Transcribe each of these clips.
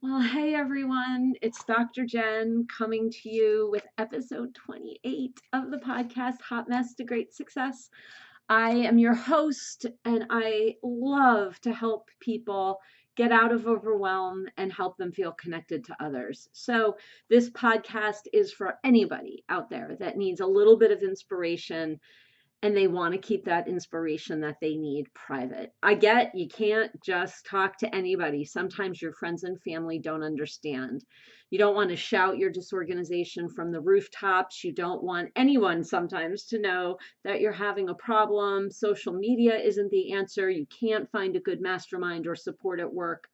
Well, hey everyone, it's Dr. Jen coming to you with episode 28 of the podcast Hot Mess to Great Success. I am your host, and I love to help people get out of overwhelm and help them feel connected to others. So, this podcast is for anybody out there that needs a little bit of inspiration and they want to keep that inspiration that they need private. I get you can't just talk to anybody. Sometimes your friends and family don't understand. You don't want to shout your disorganization from the rooftops. You don't want anyone sometimes to know that you're having a problem. Social media isn't the answer. You can't find a good mastermind or support at work.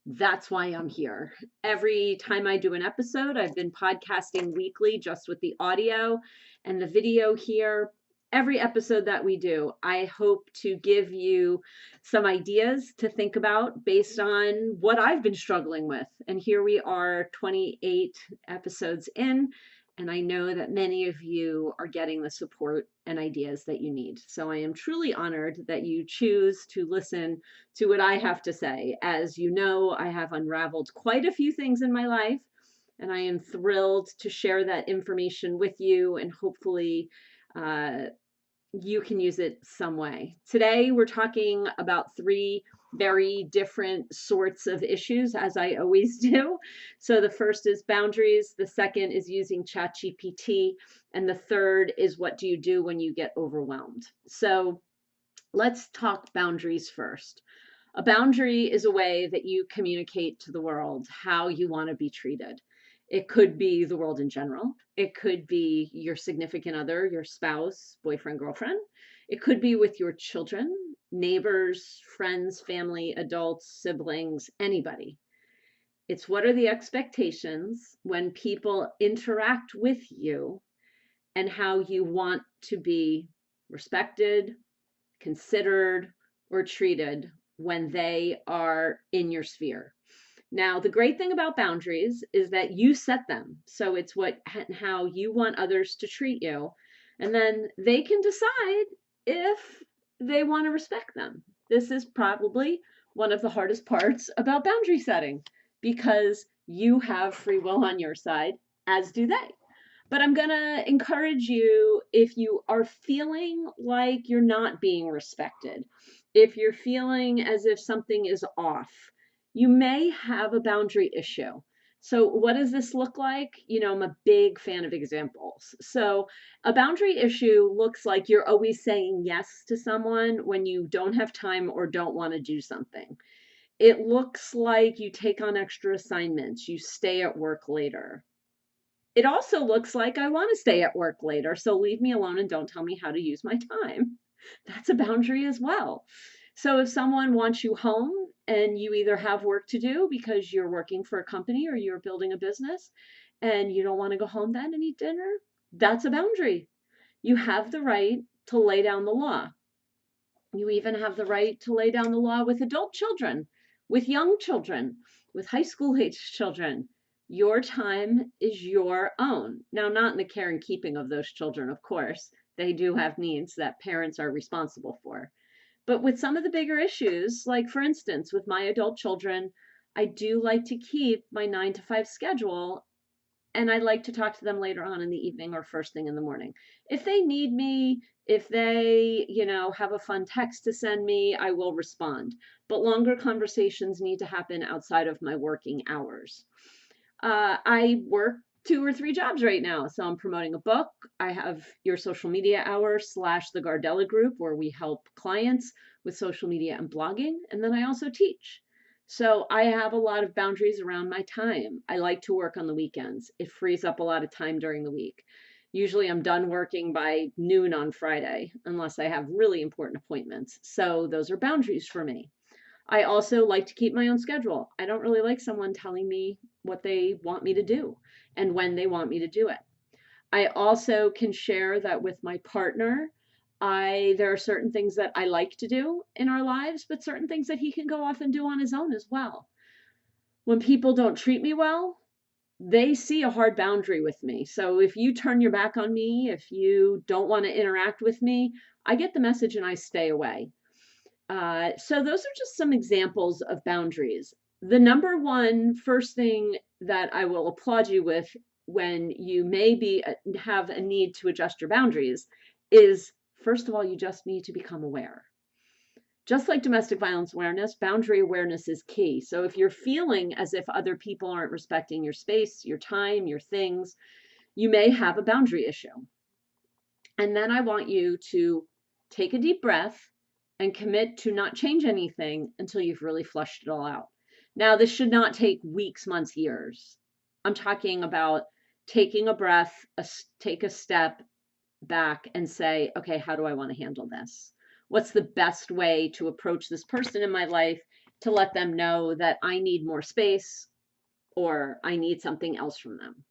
That's why I'm here. Every time I do an episode, I've been podcasting weekly just with the audio and the video here. Every episode that we do, I hope to give you some ideas to think about based on what I've been struggling with. And here we are, 28 episodes in, and I know that many of you are getting the support and ideas that you need. So I am truly honored that you choose to listen to what I have to say. As you know, I have unraveled quite a few things in my life, and I am thrilled to share that information with you, and hopefully uh, you can use it some way. Today, we're talking about three very different sorts of issues, as I always do. So the first is boundaries, the second is using ChatGPT, and the third is what do you do when you get overwhelmed. So let's talk boundaries first. A boundary is a way that you communicate to the world how you want to be treated. It could be the world in general. It could be your significant other, your spouse, boyfriend, girlfriend. It could be with your children, neighbors, friends, family, adults, siblings, anybody. It's what are the expectations when people interact with you and how you want to be respected, considered, or treated when they are in your sphere. Now, the great thing about boundaries is that you set them. So it's what how you want others to treat you. And then they can decide if they want to respect them. This is probably one of the hardest parts about boundary setting because you have free will on your side, as do they. But I'm going to encourage you, if you are feeling like you're not being respected, if you're feeling as if something is off, you may have a boundary issue. So, what does this look like? I'm a big fan of examples. So, a boundary issue looks like you're always saying yes to someone when you don't have time or don't want to do something. It looks like you take on extra assignments, you stay at work later. It also looks like I want to stay at work later, so leave me alone and don't tell me how to use my time. That's a boundary as well. So if someone wants you home and you either have work to do because you're working for a company or you're building a business and you don't want to go home then and eat dinner, that's a boundary. You have the right to lay down the law. You even have the right to lay down the law with adult children, with young children, with high school age children. Your time is your own. Now, not in the care and keeping of those children, of course. They do have needs that parents are responsible for. But with some of the bigger issues, like for instance, with my adult children, I do like to keep my 9 to 5 schedule, and I like to talk to them later on in the evening or first thing in the morning. If they need me, if they, have a fun text to send me, I will respond. But longer conversations need to happen outside of my working hours. I work 2 or 3 jobs right now. So I'm promoting a book. I have your social media hour / the Gardella group where we help clients with social media and blogging. And then I also teach. So I have a lot of boundaries around my time. I like to work on the weekends. It frees up a lot of time during the week. Usually I'm done working by noon on Friday, unless I have really important appointments. So those are boundaries for me. I also like to keep my own schedule. I don't really like someone telling me what they want me to do and when they want me to do it. I also can share that with my partner. There are certain things that I like to do in our lives, but certain things that he can go off and do on his own as well. When people don't treat me well, they see a hard boundary with me. So if you turn your back on me, if you don't want to interact with me, I get the message and I stay away. So those are just some examples of boundaries. The number one first thing that I will applaud you with when you maybe have a need to adjust your boundaries is, first of all, you just need to become aware. Just like domestic violence awareness, boundary awareness is key. So if you're feeling as if other people aren't respecting your space, your time, your things, you may have a boundary issue. And then I want you to take a deep breath and commit to not change anything until you've really flushed it all out. Now, this should not take weeks, months, years. I'm talking about taking a breath, take a step back and say, okay, how do I want to handle this? What's the best way to approach this person in my life to let them know that I need more space or I need something else from them?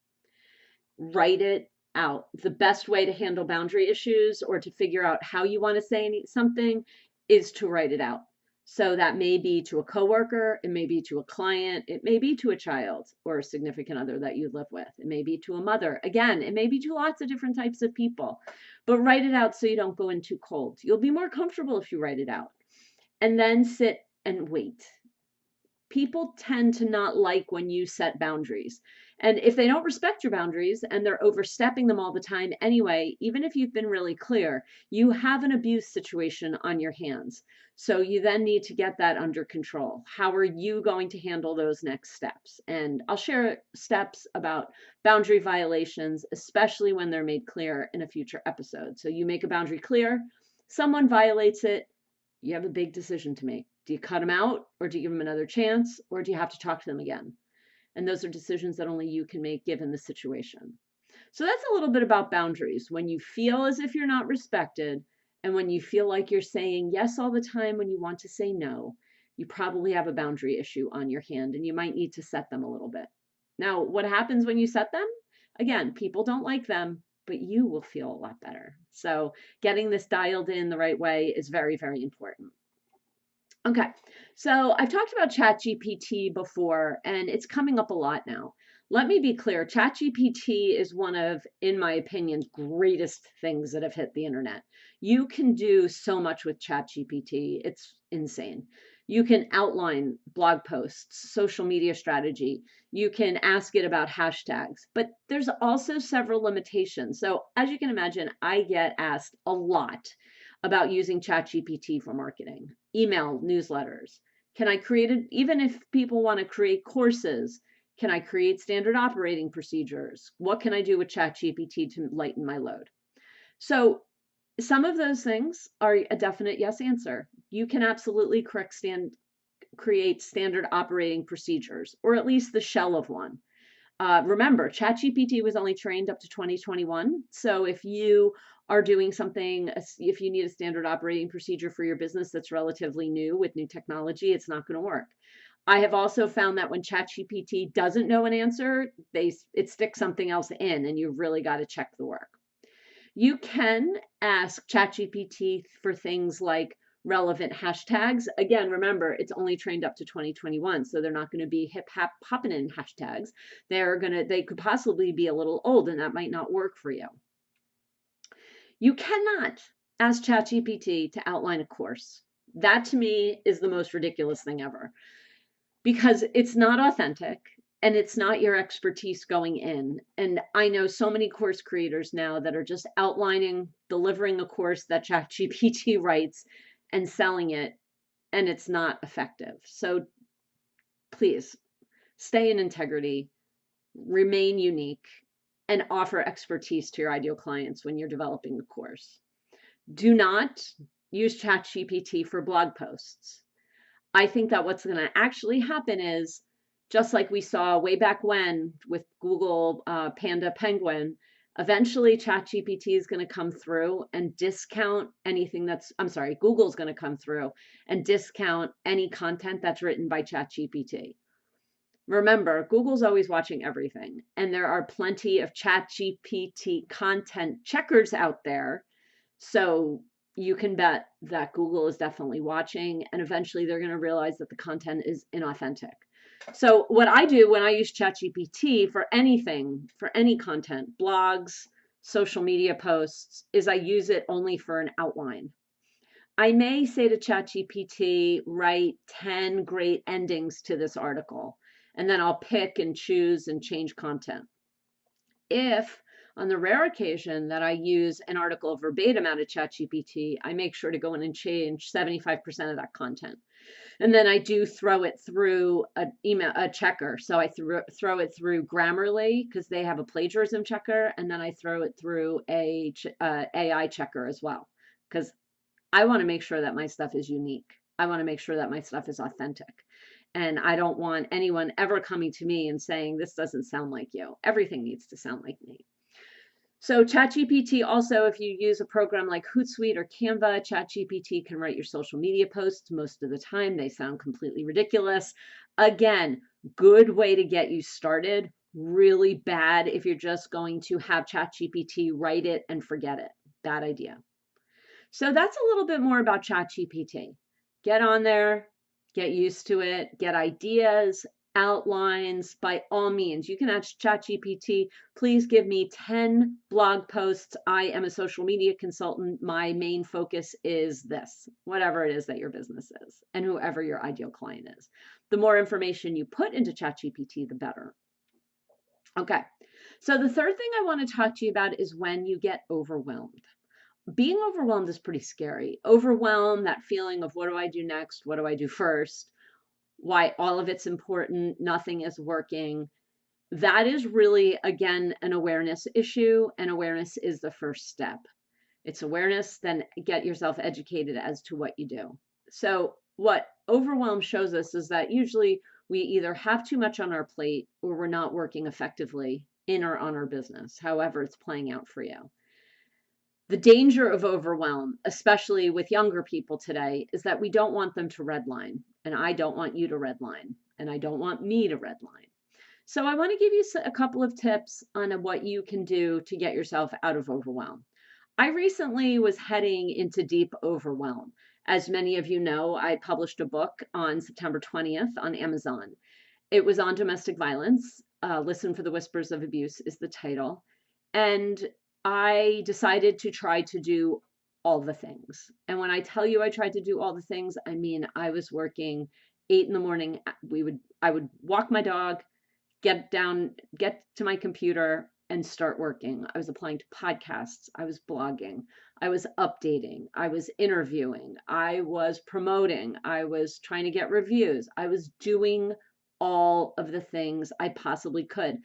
Write it out. The best way to handle boundary issues or to figure out how you want to say something is to write it out. So that may be to a coworker, it may be to a client, it may be to a child or a significant other that you live with. It may be to a mother. Again, it may be to lots of different types of people. But write it out so you don't go in too cold. You'll be more comfortable if you write it out. And then sit and wait. People tend to not like when you set boundaries. And if they don't respect your boundaries and they're overstepping them all the time anyway, even if you've been really clear, you have an abuse situation on your hands. So you then need to get that under control. How are you going to handle those next steps? And I'll share steps about boundary violations, especially when they're made clear in a future episode. So you make a boundary clear, someone violates it, you have a big decision to make. Do you cut them out, or do you give them another chance, or do you have to talk to them again? And those are decisions that only you can make given the situation. So that's a little bit about boundaries. When you feel as if you're not respected, and when you feel like you're saying yes all the time when you want to say no, you probably have a boundary issue on your hand, and you might need to set them a little bit. Now, what happens when you set them? Again, people don't like them, but you will feel a lot better. So getting this dialed in the right way is very, very important. Okay, so I've talked about ChatGPT before, and it's coming up a lot now. Let me be clear, ChatGPT is one of, in my opinion, greatest things that have hit the internet. You can do so much with ChatGPT. It's insane. You can outline blog posts, social media strategy. You can ask it about hashtags, but there's also several limitations. So as you can imagine, I get asked a lot about using ChatGPT for marketing, email newsletters. Can I create it, even if people want to create courses, can I create standard operating procedures? What can I do with ChatGPT to lighten my load? So some of those things are a definite yes answer. You can absolutely create standard operating procedures, or at least the shell of one. Remember, ChatGPT was only trained up to 2021. So if you are doing something, if you need a standard operating procedure for your business that's relatively new with new technology, it's not going to work. I have also found that when ChatGPT doesn't know an answer, it sticks something else in, and you've really got to check the work. You can ask ChatGPT for things like relevant hashtags. Again, remember, it's only trained up to 2021, so they're not going to be hip hop popping in hashtags. They could possibly be a little old, and that might not work for you. You cannot ask ChatGPT to outline a course. That to me is the most ridiculous thing ever, because it's not authentic. And it's not your expertise going in. And I know so many course creators now that are just outlining, delivering a course that ChatGPT writes and selling it, and it's not effective. So please stay in integrity, remain unique, and offer expertise to your ideal clients when you're developing the course. Do not use ChatGPT for blog posts. I think that what's going to actually happen is, just like we saw way back when with Google Panda Penguin, eventually ChatGPT is going to come through and discount anything Google's going to come through and discount any content that's written by ChatGPT. Remember, Google's always watching everything, and there are plenty of ChatGPT content checkers out there. So you can bet that Google is definitely watching, and eventually they're going to realize that the content is inauthentic. So what I do when I use ChatGPT for anything, for any content, blogs, social media posts, is I use it only for an outline. I may say to ChatGPT, write 10 great endings to this article, and then I'll pick and choose and change content. If on the rare occasion that I use an article verbatim out of ChatGPT, I make sure to go in and change 75% of that content. And then I do throw it through a checker. So I throw it through Grammarly because they have a plagiarism checker, and then I throw it through a AI checker as well because I want to make sure that my stuff is unique. I want to make sure that my stuff is authentic. And I don't want anyone ever coming to me and saying, this doesn't sound like you. Everything needs to sound like me. So ChatGPT also, if you use a program like Hootsuite or Canva, ChatGPT can write your social media posts. Most of the time, they sound completely ridiculous. Again, good way to get you started. Really bad if you're just going to have ChatGPT write it and forget it. Bad idea. So that's a little bit more about ChatGPT. Get on there, get used to it, get ideas, outlines. By all means, you can ask ChatGPT, please give me 10 blog posts. I am a social media consultant. My main focus is this, whatever it is that your business is, and whoever your ideal client is. The more information you put into ChatGPT, the better. Okay, so the third thing I want to talk to you about is when you get overwhelmed. Being overwhelmed is pretty scary. Overwhelm, that feeling of what do I do next? What do I do first? Why all of it's important, nothing is working. That is really, again, an awareness issue, and awareness is the first step. It's awareness, then get yourself educated as to what you do. So what overwhelm shows us is that usually we either have too much on our plate or we're not working effectively in or on our business, however it's playing out for you. The danger of overwhelm, especially with younger people today, is that we don't want them to redline. And I don't want you to redline. And I don't want me to redline. So I want to give you a couple of tips on what you can do to get yourself out of overwhelm. I recently was heading into deep overwhelm. As many of you know, I published a book on September 20th on Amazon. It was on domestic violence. Listen for the Whispers of Abuse is the title. And I decided to try to do all the things. And when I tell you I tried to do all the things, I mean, I was working 8 in the morning. I would walk my dog, get to my computer and start working. I was applying to podcasts. I was blogging. I was updating. I was interviewing. I was promoting. I was trying to get reviews. I was doing all of the things I possibly could.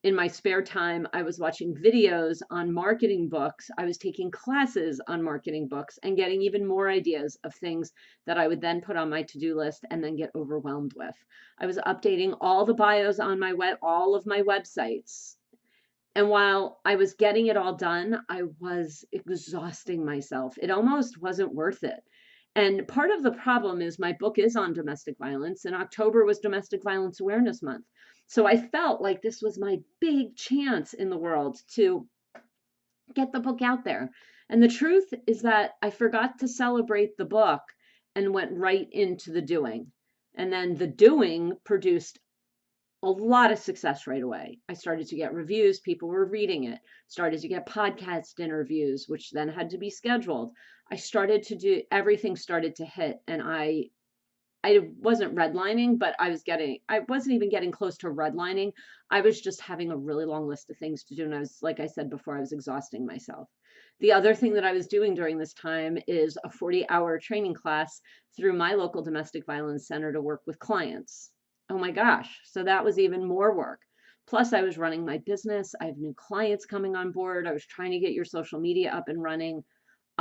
In my spare time, I was watching videos on marketing books. I was taking classes on marketing books and getting even more ideas of things that I would then put on my to-do list and then get overwhelmed with. I was updating all the bios on all of my websites. And while I was getting it all done, I was exhausting myself. It almost wasn't worth it. And part of the problem is my book is on domestic violence, and October was Domestic Violence Awareness Month. So I felt like this was my big chance in the world to get the book out there. And the truth is that I forgot to celebrate the book and went right into the doing. And then the doing produced a lot of success right away. I started to get reviews, people were reading it, started to get podcast interviews, which then had to be scheduled. I started to do, everything started to hit, and I wasn't redlining, but I wasn't even getting close to redlining. I was just having a really long list of things to do. And I was, like I said before, I was exhausting myself. The other thing that I was doing during this time is a 40-hour training class through my local domestic violence center to work with clients. Oh my gosh. So that was even more work. Plus I was running my business. I have new clients coming on board. I was trying to get your social media up and running.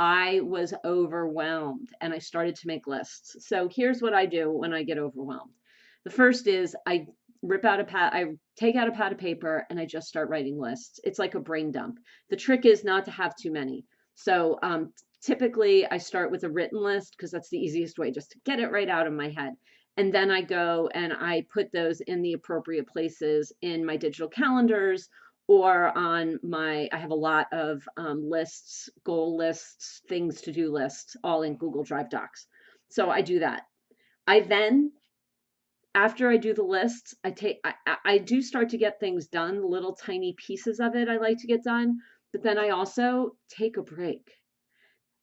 I was overwhelmed and I started to make lists. So here's what I do when I get overwhelmed. The first is I take out a pad of paper and I just start writing lists. It's like a brain dump. The trick is not to have too many. So typically I start with a written list because that's the easiest way, just to get it right out of my head. And then I go and I put those in the appropriate places in my digital calendars or on I have a lot of lists, goal lists, things to do lists, all in Google Drive Docs. So I do that. I then, after I do the lists, I do start to get things done, little tiny pieces of it I like to get done, but then I also take a break.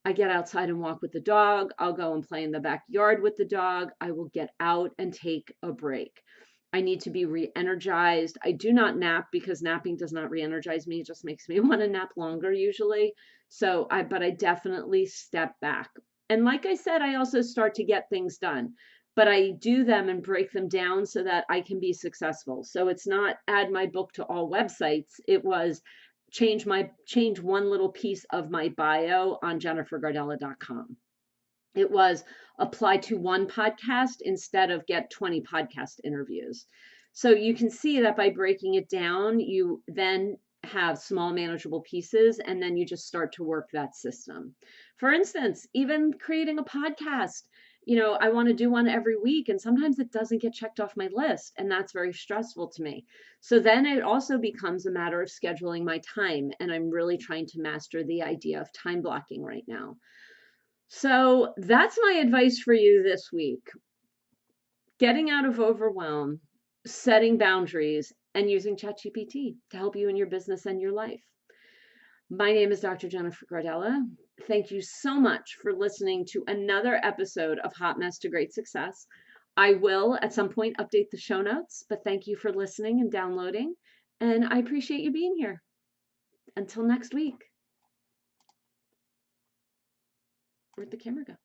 I get outside and walk with the dog. I'll go and play in the backyard with the dog. I will get out and take a break. I need to be re-energized. I do not nap because napping does not re-energize me. It just makes me want to nap longer usually. But I definitely step back. And like I said, I also start to get things done, but I do them and break them down so that I can be successful. So it's not add my book to all websites. It was change one little piece of my bio on jennifergardella.com. It was apply to one podcast instead of get 20 podcast interviews. So you can see that by breaking it down, you then have small manageable pieces, and then you just start to work that system. For instance, even creating a podcast, I want to do one every week, and sometimes it doesn't get checked off my list, and that's very stressful to me. So then it also becomes a matter of scheduling my time, and I'm really trying to master the idea of time blocking right now. So that's my advice for you this week. Getting out of overwhelm, setting boundaries, and using ChatGPT to help you in your business and your life. My name is Dr. Jennifer Gardella. Thank you so much for listening to another episode of Hot Mess to Great Success. I will at some point update the show notes, but thank you for listening and downloading, and I appreciate you being here. Until next week. Where'd the camera go?